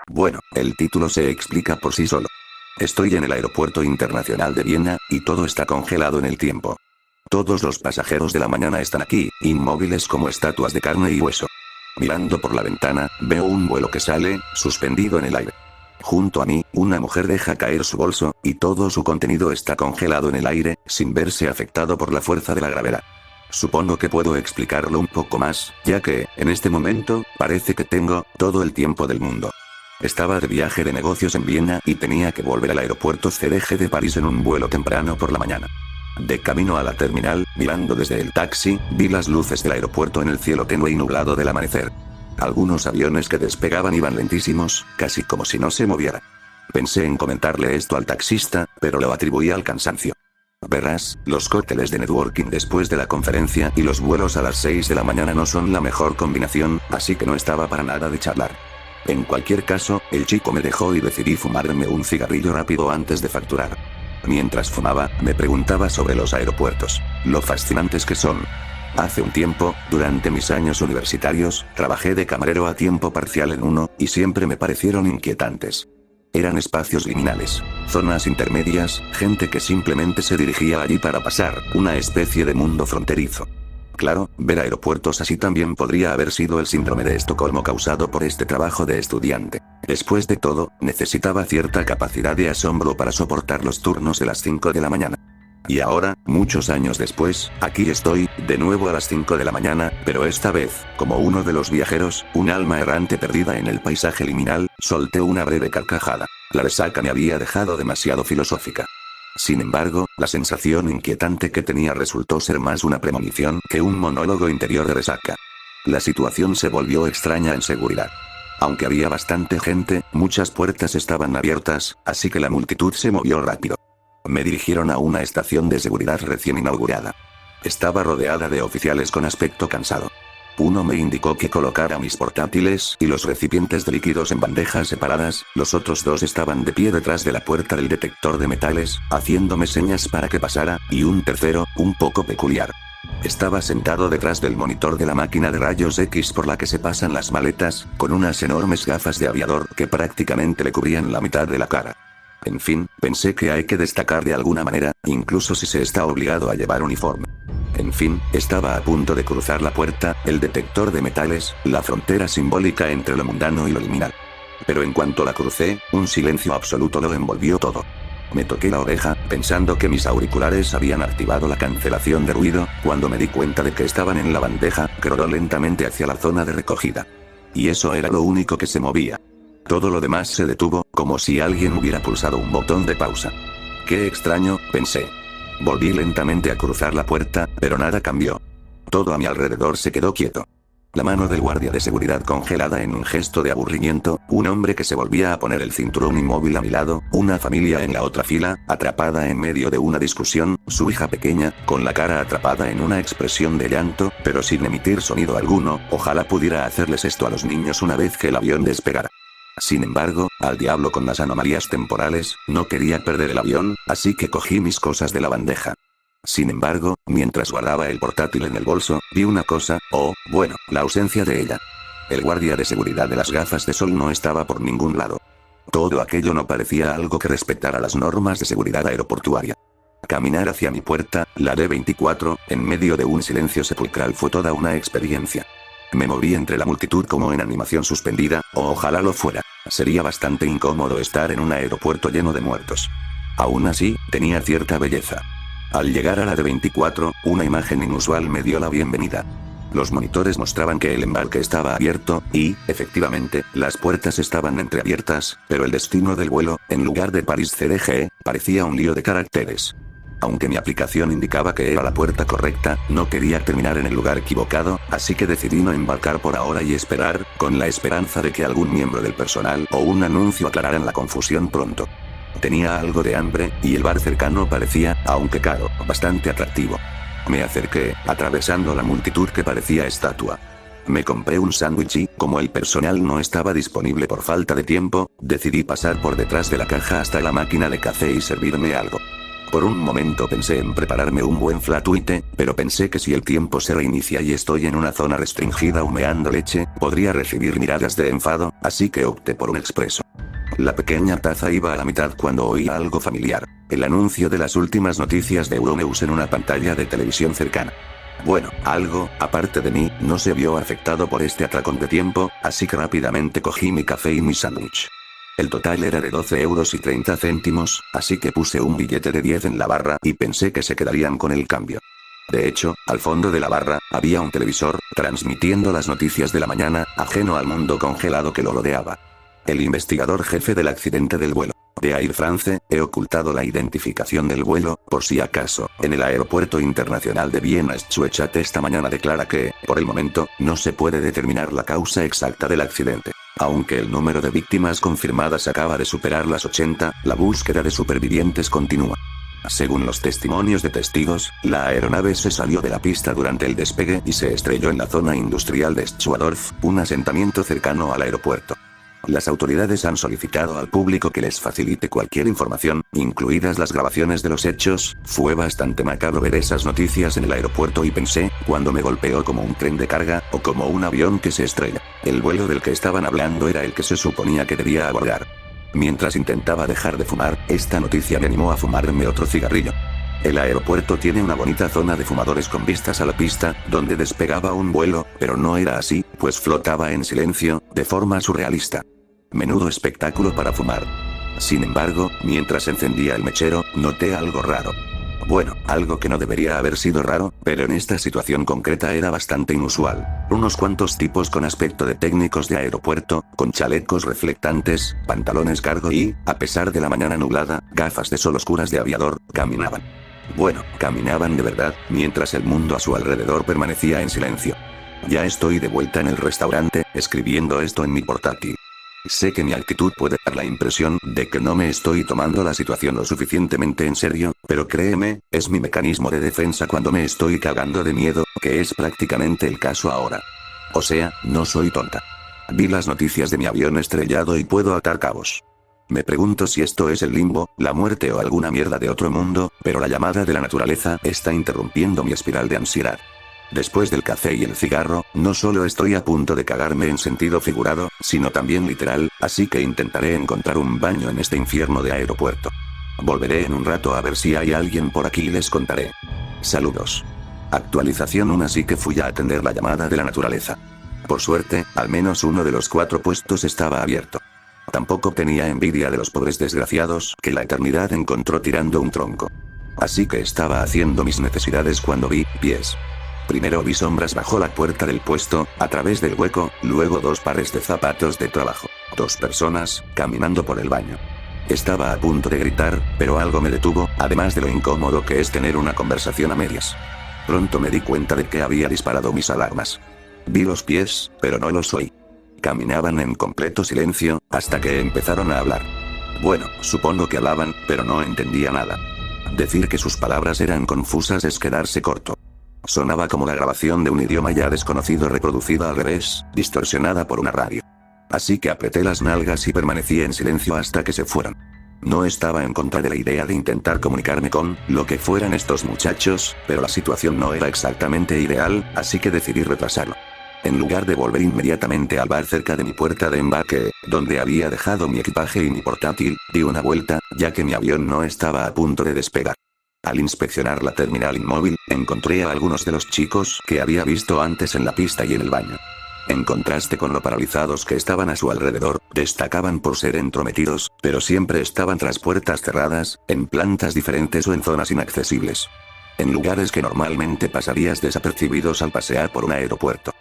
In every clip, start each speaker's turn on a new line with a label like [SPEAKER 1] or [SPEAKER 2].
[SPEAKER 1] Bueno, el título se explica por sí solo. Estoy en el aeropuerto internacional de Viena, y todo está congelado en el tiempo. Todos los pasajeros de la mañana están aquí, inmóviles como estatuas de carne y hueso. Mirando por la ventana, veo un vuelo que sale, suspendido en el aire. Junto a mí, una mujer deja caer su bolso, y todo su contenido está congelado en el aire, sin verse afectado por la fuerza de la gravedad. Supongo que puedo explicarlo un poco más, ya que, en este momento, parece que tengo todo el tiempo del mundo. Estaba de viaje de negocios en Viena y tenía que volver al aeropuerto CDG de París en un vuelo temprano por la mañana. De camino a la terminal, mirando desde el taxi, vi las luces del aeropuerto en el cielo tenue y nublado del amanecer. Algunos aviones que despegaban iban lentísimos, casi como si no se moviera. Pensé en comentarle esto al taxista, pero lo atribuí al cansancio. Verás, los cócteles de networking después de la conferencia y los vuelos a las 6 de la mañana no son la mejor combinación, así que no estaba para nada de charlar. En cualquier caso, el chico me dejó y decidí fumarme un cigarrillo rápido antes de facturar. Mientras fumaba, me preguntaba sobre los aeropuertos, lo fascinantes que son. Hace un tiempo, durante mis años universitarios, trabajé de camarero a tiempo parcial en uno, y siempre me parecieron inquietantes. Eran espacios liminales, zonas intermedias, gente que simplemente se dirigía allí para pasar, una especie de mundo fronterizo. Claro, ver aeropuertos así también podría haber sido el síndrome de Estocolmo causado por este trabajo de estudiante. Después de todo, necesitaba cierta capacidad de asombro para soportar los turnos de las 5 de la mañana. Y ahora, muchos años después, aquí estoy, de nuevo a las 5 de la mañana, pero esta vez, como uno de los viajeros, un alma errante perdida en el paisaje liminal, solté una breve carcajada. La resaca me había dejado demasiado filosófica. Sin embargo, la sensación inquietante que tenía resultó ser más una premonición que un monólogo interior de resaca. La situación se volvió extraña en seguridad. Aunque había bastante gente, muchas puertas estaban abiertas, así que la multitud se movió rápido. Me dirigieron a una estación de seguridad recién inaugurada. Estaba rodeada de oficiales con aspecto cansado. Uno me indicó que colocara mis portátiles y los recipientes de líquidos en bandejas separadas, los otros dos estaban de pie detrás de la puerta del detector de metales, haciéndome señas para que pasara, y un tercero, un poco peculiar. Estaba sentado detrás del monitor de la máquina de rayos X por la que se pasan las maletas, con unas enormes gafas de aviador que prácticamente le cubrían la mitad de la cara. En fin, pensé que hay que destacar de alguna manera, incluso si se está obligado a llevar uniforme. En fin, estaba a punto de cruzar la puerta, el detector de metales, la frontera simbólica entre lo mundano y lo liminal. Pero en cuanto la crucé, un silencio absoluto lo envolvió todo. Me toqué la oreja, pensando que mis auriculares habían activado la cancelación de ruido, cuando me di cuenta de que estaban en la bandeja, que rodó lentamente hacia la zona de recogida. Y eso era lo único que se movía. Todo lo demás se detuvo, como si alguien hubiera pulsado un botón de pausa. Qué extraño, pensé. Volví lentamente a cruzar la puerta, pero nada cambió. Todo a mi alrededor se quedó quieto. La mano del guardia de seguridad congelada en un gesto de aburrimiento, un hombre que se volvía a poner el cinturón inmóvil a mi lado, una familia en la otra fila, atrapada en medio de una discusión, su hija pequeña, con la cara atrapada en una expresión de llanto, pero sin emitir sonido alguno. Ojalá pudiera hacerles esto a los niños una vez que el avión despegara. Sin embargo, al diablo con las anomalías temporales, no quería perder el avión, así que cogí mis cosas de la bandeja. Sin embargo, mientras guardaba el portátil en el bolso, vi una cosa, bueno, la ausencia de ella. El guardia de seguridad de las gafas de sol no estaba por ningún lado. Todo aquello no parecía algo que respetara las normas de seguridad aeroportuaria. Caminar hacia mi puerta, la D24, en medio de un silencio sepulcral fue toda una experiencia. Me moví entre la multitud como en animación suspendida, o ojalá lo fuera. Sería bastante incómodo estar en un aeropuerto lleno de muertos. Aún así, tenía cierta belleza. Al llegar a la D24, una imagen inusual me dio la bienvenida. Los monitores mostraban que el embarque estaba abierto, y, efectivamente, las puertas estaban entreabiertas, pero el destino del vuelo, en lugar de París CDG, parecía un lío de caracteres. Aunque mi aplicación indicaba que era la puerta correcta, no quería terminar en el lugar equivocado, así que decidí no embarcar por ahora y esperar, con la esperanza de que algún miembro del personal o un anuncio aclararan la confusión pronto. Tenía algo de hambre, y el bar cercano parecía, aunque caro, bastante atractivo. Me acerqué, atravesando la multitud que parecía estatua. Me compré un sándwich y, como el personal no estaba disponible por falta de tiempo, decidí pasar por detrás de la caja hasta la máquina de café y servirme algo. Por un momento pensé en prepararme un buen flat white, pero pensé que si el tiempo se reinicia y estoy en una zona restringida humeando leche, podría recibir miradas de enfado, así que opté por un expreso. La pequeña taza iba a la mitad cuando oí algo familiar. El anuncio de las últimas noticias de Euronews en una pantalla de televisión cercana. Bueno, algo, aparte de mí, no se vio afectado por este atracón de tiempo, así que rápidamente cogí mi café y mi sándwich. El total era de 12,30 €, así que puse un billete de 10 en la barra y pensé que se quedarían con el cambio. De hecho, al fondo de la barra, había un televisor, transmitiendo las noticias de la mañana, ajeno al mundo congelado que lo rodeaba. El investigador jefe del accidente del vuelo de Air France, he ocultado la identificación del vuelo, por si acaso, en el aeropuerto internacional de Viena Schwechat esta mañana declara que, por el momento, no se puede determinar la causa exacta del accidente. Aunque el número de víctimas confirmadas acaba de superar las 80, la búsqueda de supervivientes continúa. Según los testimonios de testigos, la aeronave se salió de la pista durante el despegue y se estrelló en la zona industrial de Schwadorf, un asentamiento cercano al aeropuerto. Las autoridades han solicitado al público que les facilite cualquier información, incluidas las grabaciones de los hechos. Fue bastante macabro ver esas noticias en el aeropuerto y pensé, cuando me golpeó como un tren de carga, o como un avión que se estrella. El vuelo del que estaban hablando era el que se suponía que debía abordar. Mientras intentaba dejar de fumar, esta noticia me animó a fumarme otro cigarrillo. El aeropuerto tiene una bonita zona de fumadores con vistas a la pista, donde despegaba un vuelo, pero no era así, pues flotaba en silencio, de forma surrealista. Menudo espectáculo para fumar. Sin embargo, mientras encendía el mechero, noté algo raro. Bueno, algo que no debería haber sido raro, pero en esta situación concreta era bastante inusual. Unos cuantos tipos con aspecto de técnicos de aeropuerto, con chalecos reflectantes, pantalones cargo y, a pesar de la mañana nublada, gafas de sol oscuras de aviador, caminaban. Bueno, caminaban de verdad, mientras el mundo a su alrededor permanecía en silencio. Ya estoy de vuelta en el restaurante, escribiendo esto en mi portátil. Sé que mi actitud puede dar la impresión de que no me estoy tomando la situación lo suficientemente en serio, pero créeme, es mi mecanismo de defensa cuando me estoy cagando de miedo, que es prácticamente el caso ahora. O sea, no soy tonta. Vi las noticias de mi avión estrellado y puedo atar cabos. Me pregunto si esto es el limbo, la muerte o alguna mierda de otro mundo, pero la llamada de la naturaleza está interrumpiendo mi espiral de ansiedad. Después del café y el cigarro, no solo estoy a punto de cagarme en sentido figurado, sino también literal, así que intentaré encontrar un baño en este infierno de aeropuerto. Volveré en un rato a ver si hay alguien por aquí y les contaré. Saludos. Actualización 1. Así que fui a atender la llamada de la naturaleza. Por suerte, al menos uno de los 4 puestos estaba abierto. Tampoco tenía envidia de los pobres desgraciados que la eternidad encontró tirando un tronco. Así que estaba haciendo mis necesidades cuando vi pies. Primero vi sombras bajo la puerta del puesto, a través del hueco, luego 2 pares de zapatos de trabajo. 2 personas, caminando por el baño. Estaba a punto de gritar, pero algo me detuvo, además de lo incómodo que es tener una conversación a medias. Pronto me di cuenta de que había disparado mis alarmas. Vi los pies, pero no los oí. Caminaban en completo silencio, hasta que empezaron a hablar. Bueno, supongo que hablaban, pero no entendía nada. Decir que sus palabras eran confusas es quedarse corto. Sonaba como la grabación de un idioma ya desconocido reproducida al revés, distorsionada por una radio. Así que apreté las nalgas y permanecí en silencio hasta que se fueran. No estaba en contra de la idea de intentar comunicarme con lo que fueran estos muchachos, pero la situación no era exactamente ideal, así que decidí retrasarlo. En lugar de volver inmediatamente al bar cerca de mi puerta de embarque, donde había dejado mi equipaje y mi portátil, di una vuelta, ya que mi avión no estaba a punto de despegar. Al inspeccionar la terminal inmóvil, encontré a algunos de los chicos que había visto antes en la pista y en el baño. En contraste con lo paralizados que estaban a su alrededor, destacaban por ser entrometidos, pero siempre estaban tras puertas cerradas, en plantas diferentes o en zonas inaccesibles. En lugares que normalmente pasarías desapercibidos al pasear por un aeropuerto.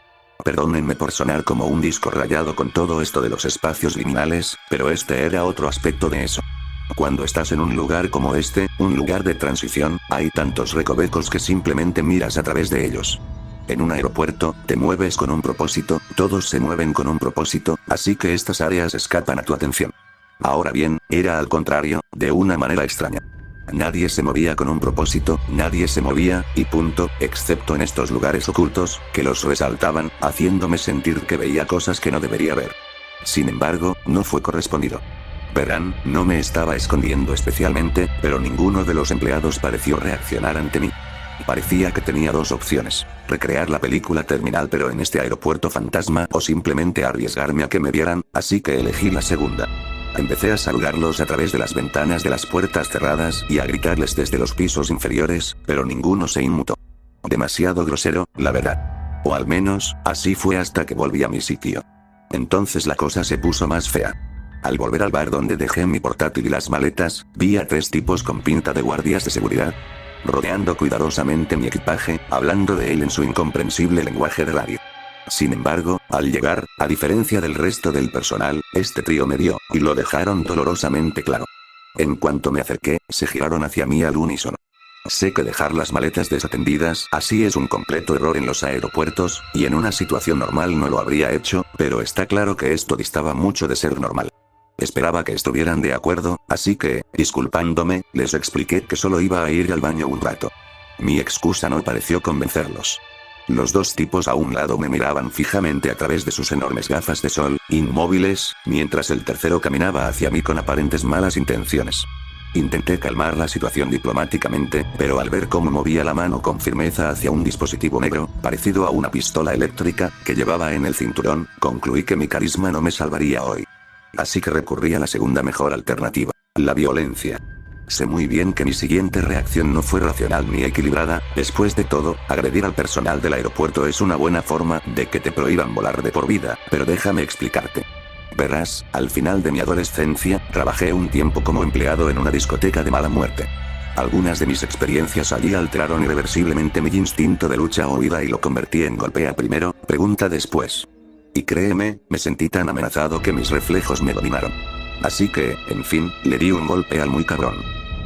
[SPEAKER 1] Perdónenme por sonar como un disco rayado con todo esto de los espacios liminales, pero este era otro aspecto de eso. Cuando estás en un lugar como este, un lugar de transición, hay tantos recovecos que simplemente miras a través de ellos. En un aeropuerto, te mueves con un propósito, todos se mueven con un propósito, así que estas áreas escapan a tu atención. Ahora bien, era al contrario, de una manera extraña. Nadie se movía con un propósito, nadie se movía, y punto, excepto en estos lugares ocultos, que los resaltaban, haciéndome sentir que veía cosas que no debería ver. Sin embargo, no fue correspondido. Verán, no me estaba escondiendo especialmente, pero ninguno de los empleados pareció reaccionar ante mí. Parecía que tenía dos opciones: recrear la película Terminal pero en este aeropuerto fantasma o simplemente arriesgarme a que me vieran, así que elegí la segunda. Empecé a saludarlos a través de las ventanas de las puertas cerradas y a gritarles desde los pisos inferiores, pero ninguno se inmutó. Demasiado grosero, la verdad. O al menos, así fue hasta que volví a mi sitio. Entonces la cosa se puso más fea. Al volver al bar donde dejé mi portátil y las maletas, vi a 3 tipos con pinta de guardias de seguridad, rodeando cuidadosamente mi equipaje, hablando de él en su incomprensible lenguaje de radio. Sin embargo, al llegar, a diferencia del resto del personal, este trío me vio, y lo dejaron dolorosamente claro. En cuanto me acerqué, se giraron hacia mí al unísono. Sé que dejar las maletas desatendidas así es un completo error en los aeropuertos, y en una situación normal no lo habría hecho, pero está claro que esto distaba mucho de ser normal. Esperaba que estuvieran de acuerdo, así que, disculpándome, les expliqué que solo iba a ir al baño un rato. Mi excusa no pareció convencerlos. Los 2 tipos a un lado me miraban fijamente a través de sus enormes gafas de sol, inmóviles, mientras el tercero caminaba hacia mí con aparentes malas intenciones. Intenté calmar la situación diplomáticamente, pero al ver cómo movía la mano con firmeza hacia un dispositivo negro, parecido a una pistola eléctrica, que llevaba en el cinturón, concluí que mi carisma no me salvaría hoy. Así que recurrí a la segunda mejor alternativa: la violencia. Sé muy bien que mi siguiente reacción no fue racional ni equilibrada. Después de todo, agredir al personal del aeropuerto es una buena forma de que te prohíban volar de por vida, pero déjame explicarte. Verás, al final de mi adolescencia, trabajé un tiempo como empleado en una discoteca de mala muerte. Algunas de mis experiencias allí alteraron irreversiblemente mi instinto de lucha o huida y lo convertí en golpea primero, pregunta después. Y créeme, me sentí tan amenazado que mis reflejos me dominaron. Así que, en fin, le di un golpe al muy cabrón.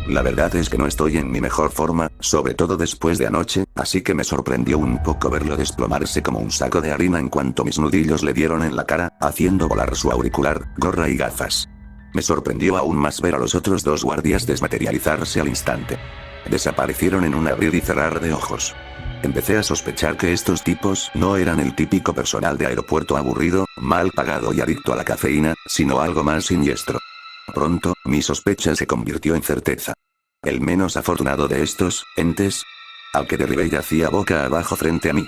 [SPEAKER 1] La verdad es que no estoy en mi mejor forma, sobre todo después de anoche, así que me sorprendió un poco verlo desplomarse como un saco de harina en cuanto mis nudillos le dieron en la cara, haciendo volar su auricular, gorra y gafas. Me sorprendió aún más ver a los otros 2 guardias desmaterializarse al instante. Desaparecieron en un abrir y cerrar de ojos. Empecé a sospechar que estos tipos no eran el típico personal de aeropuerto aburrido, mal pagado y adicto a la cafeína, sino algo más siniestro. Pronto, mi sospecha se convirtió en certeza. El menos afortunado de estos entes, al que derribé, yacía boca abajo frente a mí.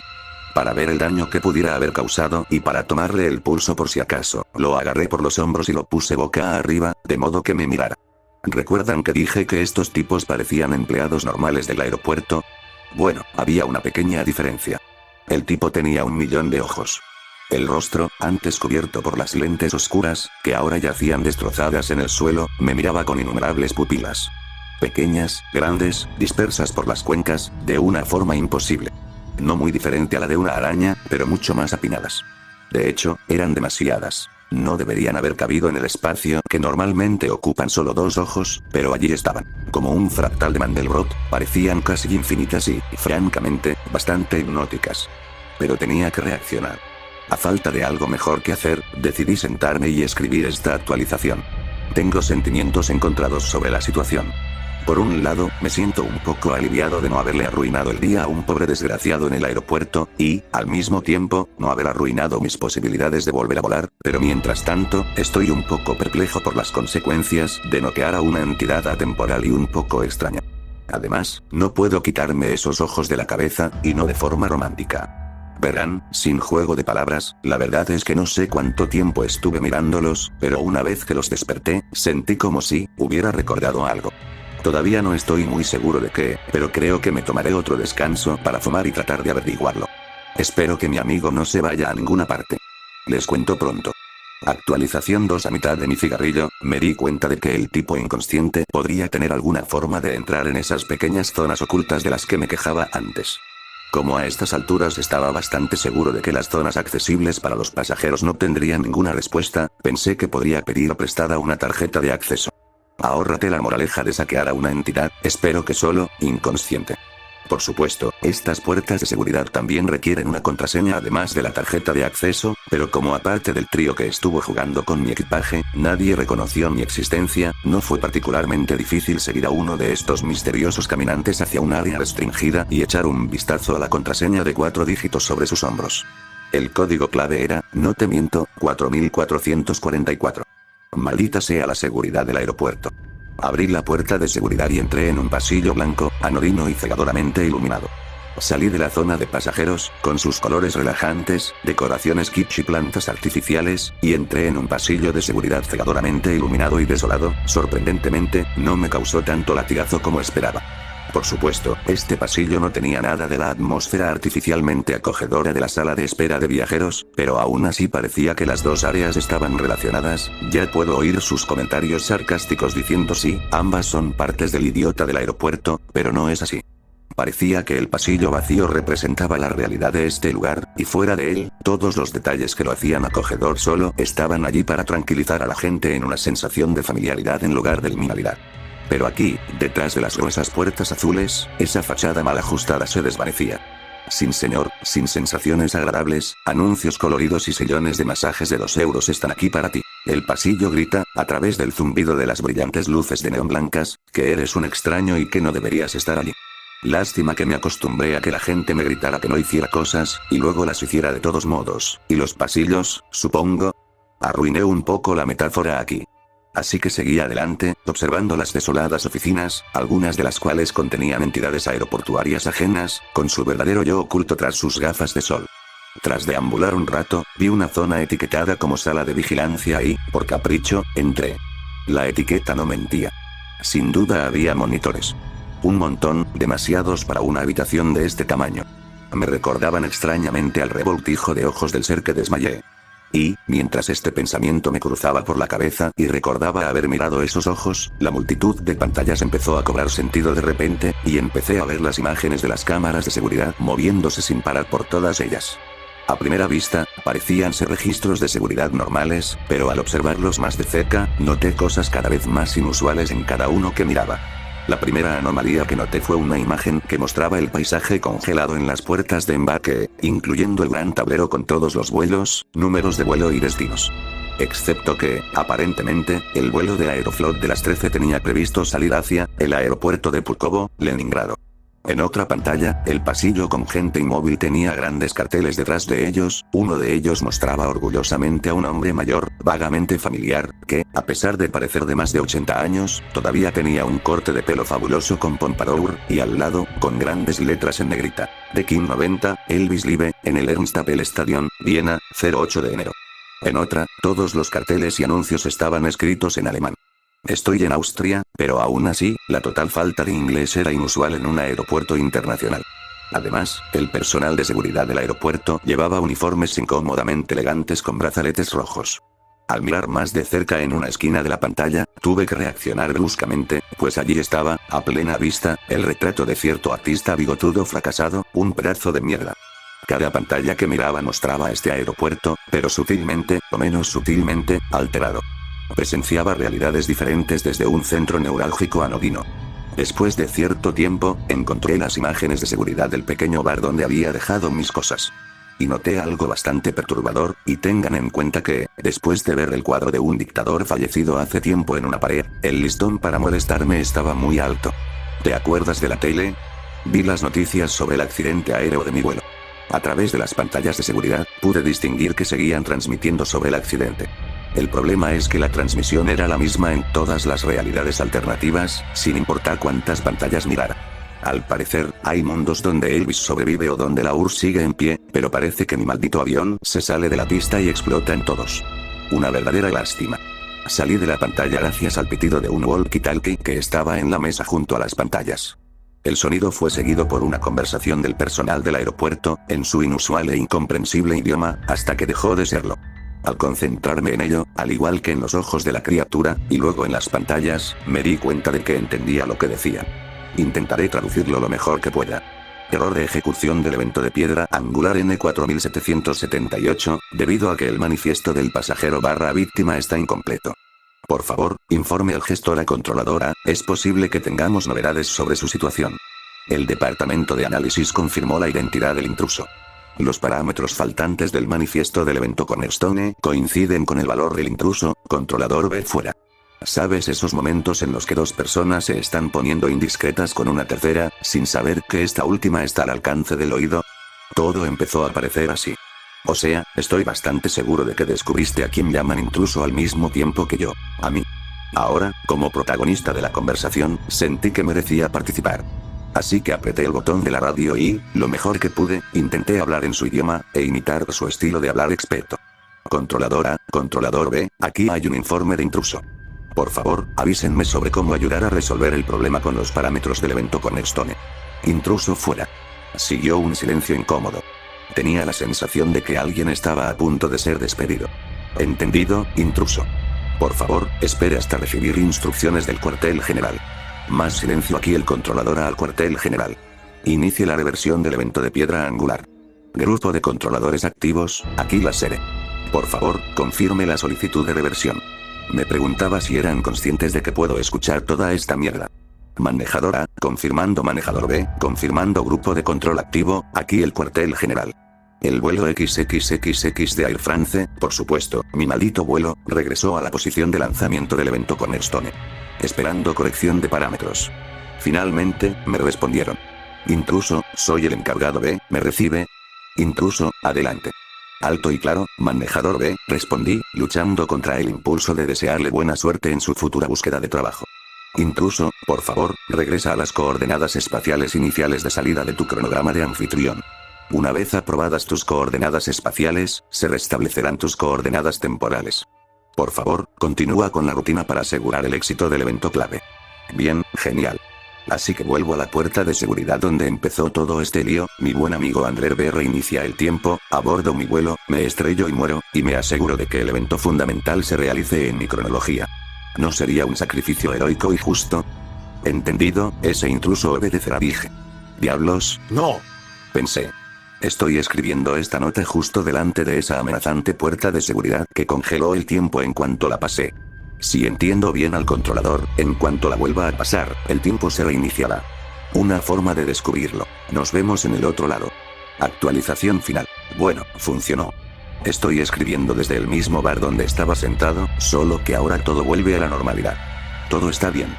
[SPEAKER 1] Para ver el daño que pudiera haber causado y para tomarle el pulso por si acaso, lo agarré por los hombros y lo puse boca arriba, de modo que me mirara. ¿Recuerdan que dije que estos tipos parecían empleados normales del aeropuerto? Bueno, había una pequeña diferencia. El tipo tenía 1 millón de ojos. El rostro, antes cubierto por las lentes oscuras, que ahora yacían destrozadas en el suelo, me miraba con innumerables pupilas. Pequeñas, grandes, dispersas por las cuencas, de una forma imposible. No muy diferente a la de una araña, pero mucho más apinadas. De hecho, eran demasiadas. No deberían haber cabido en el espacio que normalmente ocupan solo 2 ojos, pero allí estaban. Como un fractal de Mandelbrot, parecían casi infinitas y, francamente, bastante hipnóticas. Pero tenía que reaccionar. A falta de algo mejor que hacer, decidí sentarme y escribir esta actualización. Tengo sentimientos encontrados sobre la situación. Por un lado, me siento un poco aliviado de no haberle arruinado el día a un pobre desgraciado en el aeropuerto, y, al mismo tiempo, no haber arruinado mis posibilidades de volver a volar, pero mientras tanto, estoy un poco perplejo por las consecuencias de noquear a una entidad atemporal y un poco extraña. Además, no puedo quitarme esos ojos de la cabeza, y no de forma romántica. Verán, sin juego de palabras, la verdad es que no sé cuánto tiempo estuve mirándolos, pero una vez que los desperté, sentí como si hubiera recordado algo. Todavía no estoy muy seguro de qué, pero creo que me tomaré otro descanso para fumar y tratar de averiguarlo. Espero que mi amigo no se vaya a ninguna parte. Les cuento pronto. Actualización 2. A mitad de mi cigarrillo, me di cuenta de que el tipo inconsciente podría tener alguna forma de entrar en esas pequeñas zonas ocultas de las que me quejaba antes. Como a estas alturas estaba bastante seguro de que las zonas accesibles para los pasajeros no tendrían ninguna respuesta, pensé que podría pedir prestada una tarjeta de acceso. Ahórrate la moraleja de saquear a una entidad, espero que solo, inconsciente. Por supuesto, estas puertas de seguridad también requieren una contraseña además de la tarjeta de acceso, pero como aparte del trío que estuvo jugando con mi equipaje, nadie reconoció mi existencia, no fue particularmente difícil seguir a uno de estos misteriosos caminantes hacia un área restringida y echar un vistazo a la contraseña de 4 dígitos sobre sus hombros. El código clave era, no te miento, 4444. Maldita sea la seguridad del aeropuerto. Abrí la puerta de seguridad y entré en un pasillo blanco, anodino y cegadoramente iluminado. Salí de la zona de pasajeros, con sus colores relajantes, decoraciones kitsch y plantas artificiales, y entré en un pasillo de seguridad cegadoramente iluminado y desolado. Sorprendentemente, no me causó tanto latigazo como esperaba. Por supuesto, este pasillo no tenía nada de la atmósfera artificialmente acogedora de la sala de espera de viajeros, pero aún así parecía que las dos áreas estaban relacionadas. Ya puedo oír sus comentarios sarcásticos diciendo sí, ambas son partes del idiota del aeropuerto, pero no es así. Parecía que el pasillo vacío representaba la realidad de este lugar, y fuera de él, todos los detalles que lo hacían acogedor solo estaban allí para tranquilizar a la gente en una sensación de familiaridad en lugar de liminalidad. Pero aquí, detrás de las gruesas puertas azules, esa fachada mal ajustada se desvanecía. Sin señor, sin sensaciones agradables, anuncios coloridos y sillones de masajes de 2 euros están aquí para ti. El pasillo grita, a través del zumbido de las brillantes luces de neón blancas, que eres un extraño y que no deberías estar allí. Lástima que me acostumbré a que la gente me gritara que no hiciera cosas, y luego las hiciera de todos modos. ¿Y los pasillos, supongo? Arruiné un poco la metáfora aquí. Así que seguí adelante, observando las desoladas oficinas, algunas de las cuales contenían entidades aeroportuarias ajenas, con su verdadero yo oculto tras sus gafas de sol. Tras deambular un rato, vi una zona etiquetada como sala de vigilancia y, por capricho, entré. La etiqueta no mentía. Sin duda había monitores. Un montón, demasiados para una habitación de este tamaño. Me recordaban extrañamente al revoltijo de ojos del ser que desmayé. Y, mientras este pensamiento me cruzaba por la cabeza y recordaba haber mirado esos ojos, la multitud de pantallas empezó a cobrar sentido de repente, y empecé a ver las imágenes de las cámaras de seguridad moviéndose sin parar por todas ellas. A primera vista, parecían ser registros de seguridad normales, pero al observarlos más de cerca, noté cosas cada vez más inusuales en cada uno que miraba. La primera anomalía que noté fue una imagen que mostraba el paisaje congelado en las puertas de embarque, incluyendo el gran tablero con todos los vuelos, números de vuelo y destinos. Excepto que, aparentemente, el vuelo de Aeroflot de las 13 tenía previsto salir hacia el aeropuerto de Pulkovo, Leningrado. En otra pantalla, el pasillo con gente inmóvil tenía grandes carteles detrás de ellos, uno de ellos mostraba orgullosamente a un hombre mayor, vagamente familiar, que, a pesar de parecer de más de 80 años, todavía tenía un corte de pelo fabuloso con pompadour, y al lado, con grandes letras en negrita, The King 90, Elvis Live, en el Ernst-Abel Stadion, Viena, 08 de enero. En otra, todos los carteles y anuncios estaban escritos en alemán. Estoy en Austria, pero aún así, la total falta de inglés era inusual en un aeropuerto internacional. Además, el personal de seguridad del aeropuerto llevaba uniformes incómodamente elegantes con brazaletes rojos. Al mirar más de cerca en una esquina de la pantalla, tuve que reaccionar bruscamente, pues allí estaba, a plena vista, el retrato de cierto artista bigotudo fracasado, un pedazo de mierda. Cada pantalla que miraba mostraba este aeropuerto, pero sutilmente, o menos sutilmente, alterado. Presenciaba realidades diferentes desde un centro neurálgico anodino. Después de cierto tiempo, encontré las imágenes de seguridad del pequeño bar donde había dejado mis cosas. Y noté algo bastante perturbador, y tengan en cuenta que, después de ver el cuadro de un dictador fallecido hace tiempo en una pared, el listón para molestarme estaba muy alto. ¿Te acuerdas de la tele? Vi las noticias sobre el accidente aéreo de mi vuelo. A través de las pantallas de seguridad, pude distinguir que seguían transmitiendo sobre el accidente. El problema es que la transmisión era la misma en todas las realidades alternativas, sin importar cuántas pantallas mirara. Al parecer, hay mundos donde Elvis sobrevive o donde la URSS sigue en pie, pero parece que mi maldito avión se sale de la pista y explota en todos. Una verdadera lástima. Salí de la pantalla gracias al pitido de un walkie-talkie que estaba en la mesa junto a las pantallas. El sonido fue seguido por una conversación del personal del aeropuerto, en su inusual e incomprensible idioma, hasta que dejó de serlo. Al concentrarme en ello, al igual que en los ojos de la criatura, y luego en las pantallas, me di cuenta de que entendía lo que decían. Intentaré traducirlo lo mejor que pueda. Error de ejecución del evento de piedra angular N4778, debido a que el manifiesto del pasajero / víctima está incompleto. Por favor, informe al gestor a controladora, es posible que tengamos novedades sobre su situación. El departamento de análisis confirmó la identidad del intruso. Los parámetros faltantes del manifiesto del evento Cornerstone coinciden con el valor del intruso, controlador ve fuera. ¿Sabes esos momentos en los que dos personas se están poniendo indiscretas con una tercera, sin saber que esta última está al alcance del oído? Todo empezó a parecer así. O sea, estoy bastante seguro de que descubriste a quien llaman intruso al mismo tiempo que yo. A mí. Ahora, como protagonista de la conversación, sentí que merecía participar. Así que apreté el botón de la radio y, lo mejor que pude, intenté hablar en su idioma, e imitar su estilo de hablar experto. Controlador A, controlador B, aquí hay un informe de intruso. Por favor, avísenme sobre cómo ayudar a resolver el problema con los parámetros del evento Cornerstone. Intruso fuera. Siguió un silencio incómodo. Tenía la sensación de que alguien estaba a punto de ser despedido. Entendido, intruso. Por favor, espere hasta recibir instrucciones del cuartel general. Más silencio aquí. El controlador al cuartel general. Inicie la reversión del evento de piedra angular. Grupo de controladores activos, aquí la sede. Por favor, confirme la solicitud de reversión. Me preguntaba si eran conscientes de que puedo escuchar toda esta mierda. Manejador A, confirmando manejador B, confirmando grupo de control activo, aquí el cuartel general. El vuelo XXXX de Air France, por supuesto, mi maldito vuelo, regresó a la posición de lanzamiento del evento Cornerstone. Esperando corrección de parámetros. Finalmente, me respondieron. Intruso, soy el encargado B, ¿me recibe? Intruso, adelante. Alto y claro, manejador B, respondí, luchando contra el impulso de desearle buena suerte en su futura búsqueda de trabajo. Intruso, por favor, regresa a las coordenadas espaciales iniciales de salida de tu cronograma de anfitrión. Una vez aprobadas tus coordenadas espaciales, se restablecerán tus coordenadas temporales. Por favor, continúa con la rutina para asegurar el éxito del evento clave. Bien, genial. Así que vuelvo a la puerta de seguridad donde empezó todo este lío. Mi buen amigo Andrés B reinicia el tiempo, abordo mi vuelo, me estrello y muero, y me aseguro de que el evento fundamental se realice en mi cronología. ¿No sería un sacrificio heroico y justo? Entendido, ese intruso obedecerá, dije. Diablos, no. Pensé. Estoy escribiendo esta nota justo delante de esa amenazante puerta de seguridad que congeló el tiempo en cuanto la pasé. Si entiendo bien al controlador, en cuanto la vuelva a pasar, el tiempo se reiniciará. Una forma de descubrirlo. Nos vemos en el otro lado. Actualización final. Bueno, funcionó. Estoy escribiendo desde el mismo bar donde estaba sentado, solo que ahora todo vuelve a la normalidad. Todo está bien.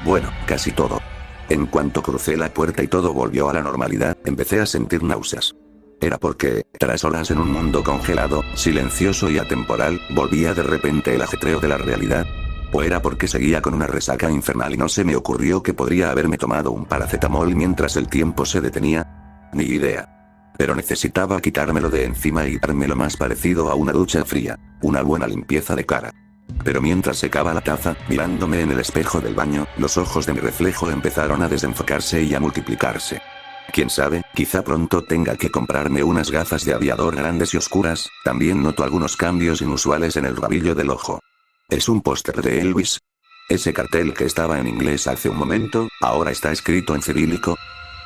[SPEAKER 1] Bueno, casi todo. En cuanto crucé la puerta y todo volvió a la normalidad, empecé a sentir náuseas. Era porque, tras horas en un mundo congelado, silencioso y atemporal, volvía de repente el ajetreo de la realidad. ¿O era porque seguía con una resaca infernal y no se me ocurrió que podría haberme tomado un paracetamol mientras el tiempo se detenía? Ni idea. Pero necesitaba quitármelo de encima y darme lo más parecido a una ducha fría, una buena limpieza de cara. Pero mientras secaba la taza, mirándome en el espejo del baño, los ojos de mi reflejo empezaron a desenfocarse y a multiplicarse. Quién sabe, quizá pronto tenga que comprarme unas gafas de aviador grandes y oscuras. También noto algunos cambios inusuales en el rabillo del ojo. ¿Es un póster de Elvis? Ese cartel que estaba en inglés hace un momento, ahora está escrito en cirílico.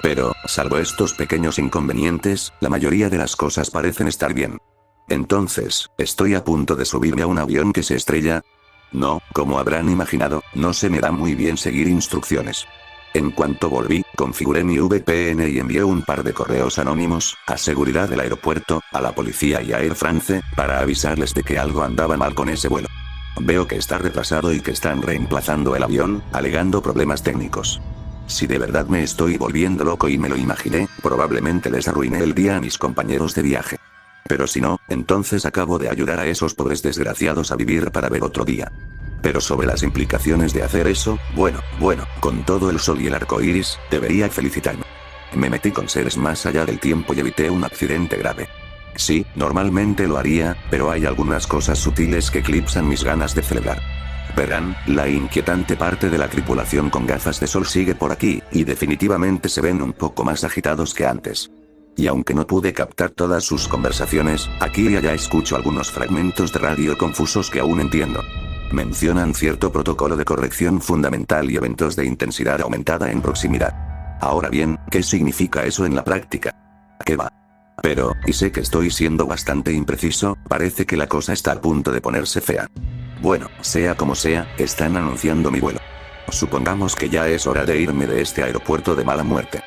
[SPEAKER 1] Pero, salvo estos pequeños inconvenientes, la mayoría de las cosas parecen estar bien. Entonces, ¿estoy a punto de subirme a un avión que se estrella? No, como habrán imaginado, no se me da muy bien seguir instrucciones. En cuanto volví, configuré mi VPN y envié un par de correos anónimos, a seguridad del aeropuerto, a la policía y a Air France, para avisarles de que algo andaba mal con ese vuelo. Veo que está retrasado y que están reemplazando el avión, alegando problemas técnicos. Si de verdad me estoy volviendo loco y me lo imaginé, probablemente les arruiné el día a mis compañeros de viaje. Pero si no, entonces acabo de ayudar a esos pobres desgraciados a vivir para ver otro día. Pero sobre las implicaciones de hacer eso, bueno, con todo el sol y el arco iris, debería felicitarme. Me metí con seres más allá del tiempo y evité un accidente grave. Sí, normalmente lo haría, pero hay algunas cosas sutiles que eclipsan mis ganas de celebrar. Verán, la inquietante parte de la tripulación con gafas de sol sigue por aquí, y definitivamente se ven un poco más agitados que antes. Y aunque no pude captar todas sus conversaciones, aquí y allá escucho algunos fragmentos de radio confusos que aún entiendo. Mencionan cierto protocolo de corrección fundamental y eventos de intensidad aumentada en proximidad. Ahora bien, ¿qué significa eso en la práctica? ¿Qué va? Pero, y sé que estoy siendo bastante impreciso, parece que la cosa está a punto de ponerse fea. Bueno, sea como sea, están anunciando mi vuelo. Supongamos que ya es hora de irme de este aeropuerto de mala muerte.